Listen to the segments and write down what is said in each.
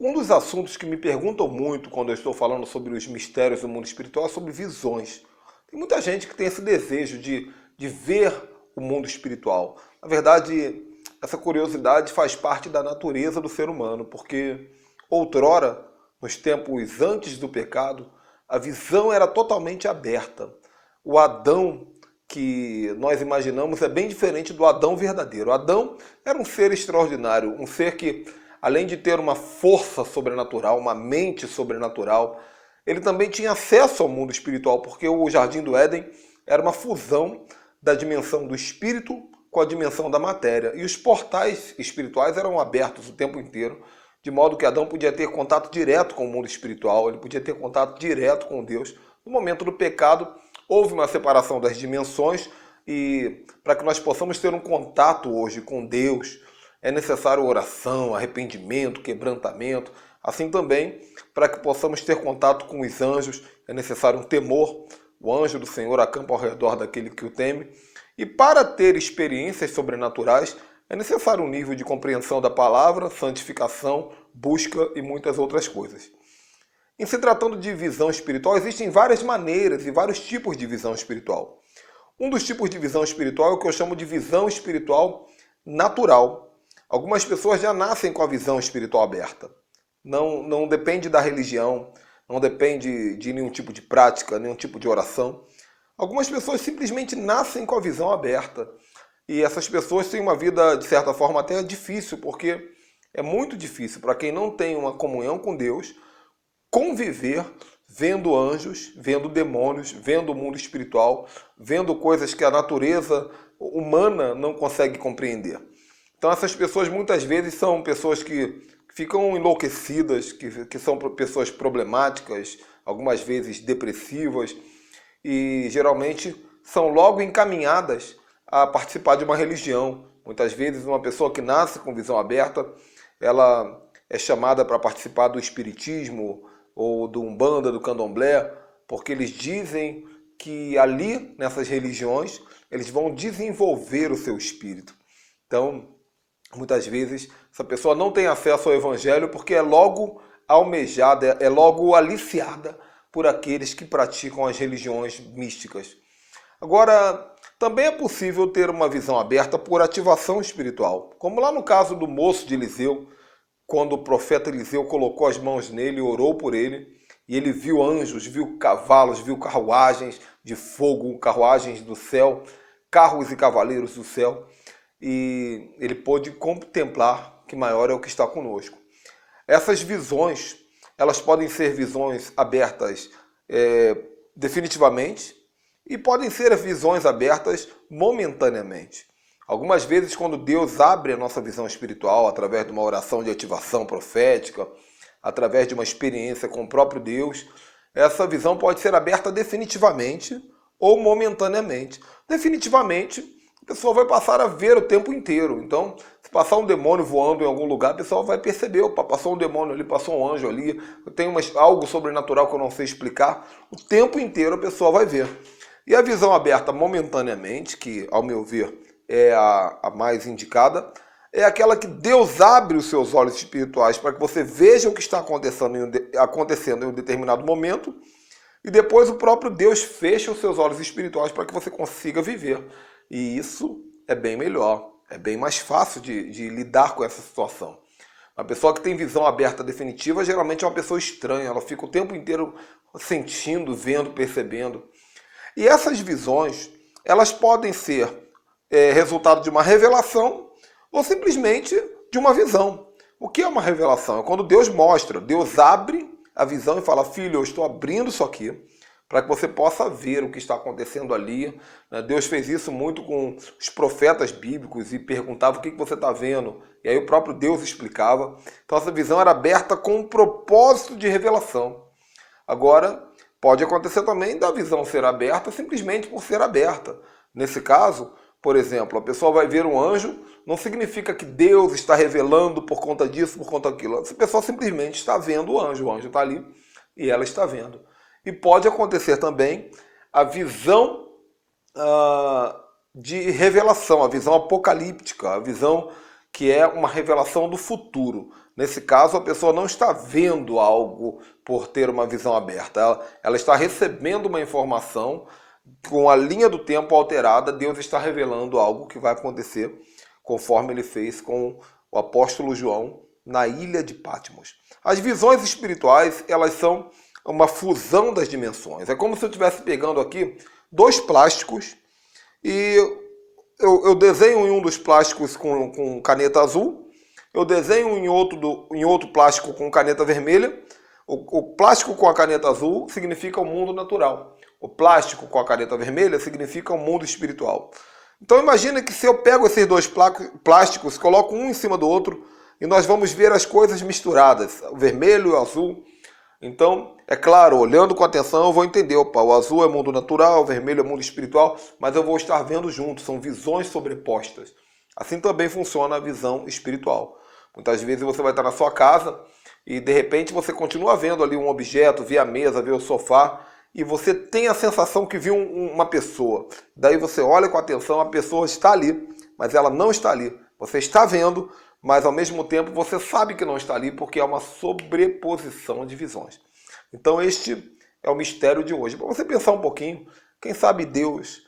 Um dos assuntos que me perguntam muito quando eu estou falando sobre os mistérios do mundo espiritual é sobre visões. Tem muita gente que tem esse desejo de ver o mundo espiritual. Na verdade, essa curiosidade faz parte da natureza do ser humano, porque outrora, nos tempos antes do pecado, a visão era totalmente aberta. O Adão que nós imaginamos é bem diferente do Adão verdadeiro. Adão era um ser extraordinário, um ser que, além de ter uma força sobrenatural, uma mente sobrenatural, ele também tinha acesso ao mundo espiritual, porque o Jardim do Éden era uma fusão da dimensão do espírito com a dimensão da matéria. E os portais espirituais eram abertos o tempo inteiro, de modo que Adão podia ter contato direto com o mundo espiritual, ele podia ter contato direto com Deus. No momento do pecado, houve uma separação das dimensões e para que nós possamos ter um contato hoje com Deus, é necessário oração, arrependimento, quebrantamento. Assim também, para que possamos ter contato com os anjos, é necessário um temor. O anjo do Senhor acampa ao redor daquele que o teme. E para ter experiências sobrenaturais, é necessário um nível de compreensão da palavra, santificação, busca e muitas outras coisas. Em se tratando de visão espiritual, existem várias maneiras e vários tipos de visão espiritual. Um dos tipos de visão espiritual é o que eu chamo de visão espiritual natural. Algumas pessoas já nascem com a visão espiritual aberta. Não depende da religião, não depende de nenhum tipo de prática, nenhum tipo de oração. Algumas pessoas simplesmente nascem com a visão aberta. E essas pessoas têm uma vida, de certa forma, até difícil, porque é muito difícil para quem não tem uma comunhão com Deus conviver vendo anjos, vendo demônios, vendo o mundo espiritual, vendo coisas que a natureza humana não consegue compreender. Então essas pessoas muitas vezes são pessoas que ficam enlouquecidas, que são pessoas problemáticas, algumas vezes depressivas, e geralmente são logo encaminhadas a participar de uma religião. Muitas vezes uma pessoa que nasce com visão aberta, ela é chamada para participar do espiritismo, ou do Umbanda, do Candomblé, porque eles dizem que ali, nessas religiões, eles vão desenvolver o seu espírito. Então, muitas vezes, essa pessoa não tem acesso ao Evangelho porque é logo almejada, é logo aliciada por aqueles que praticam as religiões místicas. Agora, também é possível ter uma visão aberta por ativação espiritual, como lá no caso do moço de Eliseu, quando o profeta Eliseu colocou as mãos nele e orou por ele, e ele viu anjos, viu cavalos, viu carruagens de fogo, carruagens do céu, carros e cavaleiros do céu, e ele pôde contemplar que maior é o que está conosco. Essas visões, elas podem ser visões abertas definitivamente, e podem ser visões abertas momentaneamente. Algumas vezes, quando Deus abre a nossa visão espiritual, através de uma oração de ativação profética, através de uma experiência com o próprio Deus, essa visão pode ser aberta definitivamente ou momentaneamente. Definitivamente, a pessoa vai passar a ver o tempo inteiro. Então, se passar um demônio voando em algum lugar, a pessoa vai perceber, opa, passou um demônio ali, passou um anjo ali, tem algo sobrenatural que eu não sei explicar. O tempo inteiro a pessoa vai ver. E a visão aberta momentaneamente, que, ao meu ver, é a mais indicada, é aquela que Deus abre os seus olhos espirituais para que você veja o que está acontecendo em um determinado momento, e depois o próprio Deus fecha os seus olhos espirituais para que você consiga viver. E isso é bem melhor, é bem mais fácil de lidar com essa situação. Uma pessoa que tem visão aberta definitiva geralmente é uma pessoa estranha, ela fica o tempo inteiro sentindo, vendo, percebendo. E essas visões, elas podem ser resultado de uma revelação ou simplesmente de uma visão. O que é uma revelação? É quando Deus mostra, Deus abre a visão e fala, filho, eu estou abrindo isso aqui para que você possa ver o que está acontecendo ali. Deus fez isso muito com os profetas bíblicos e perguntava o que você está vendo. E aí o próprio Deus explicava. Então essa visão era aberta com um propósito de revelação. Agora, pode acontecer também da visão ser aberta simplesmente por ser aberta. Nesse caso, por exemplo, a pessoa vai ver um anjo, não significa que Deus está revelando por conta disso, por conta daquilo. Essa pessoa simplesmente está vendo o anjo está ali e ela está vendo. E pode acontecer também a visão de revelação, a visão apocalíptica, a visão que é uma revelação do futuro. Nesse caso, a pessoa não está vendo algo por ter uma visão aberta. Ela está recebendo uma informação com a linha do tempo alterada. Deus está revelando algo que vai acontecer conforme ele fez com o apóstolo João na ilha de Patmos. As visões espirituais, elas são uma fusão das dimensões. É como se eu estivesse pegando aqui dois plásticos e eu desenho em um dos plásticos com caneta azul, eu desenho em outro plástico com caneta vermelha. O plástico com a caneta azul significa o mundo natural. O plástico com a caneta vermelha significa o mundo espiritual. Então imagina que se eu pego esses dois plásticos, coloco um em cima do outro e nós vamos ver as coisas misturadas, o vermelho e o azul. Então, é claro, olhando com atenção eu vou entender, opa, o azul é mundo natural, o vermelho é mundo espiritual, mas eu vou estar vendo juntos, são visões sobrepostas. Assim também funciona a visão espiritual. Muitas vezes você vai estar na sua casa e de repente você continua vendo ali um objeto, vê a mesa, vê o sofá, e você tem a sensação que viu uma pessoa. Daí você olha com atenção, a pessoa está ali, mas ela não está ali. Você está vendo, mas ao mesmo tempo você sabe que não está ali, porque é uma sobreposição de visões. Então este é o mistério de hoje. Para você pensar um pouquinho, quem sabe Deus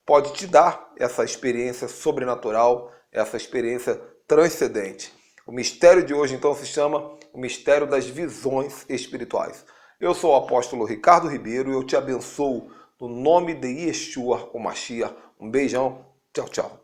pode te dar essa experiência sobrenatural, essa experiência transcendente. O mistério de hoje então se chama o mistério das visões espirituais. Eu sou o apóstolo Ricardo Ribeiro e eu te abençoo no nome de Yeshua, o Mashiach. Um beijão, tchau, tchau.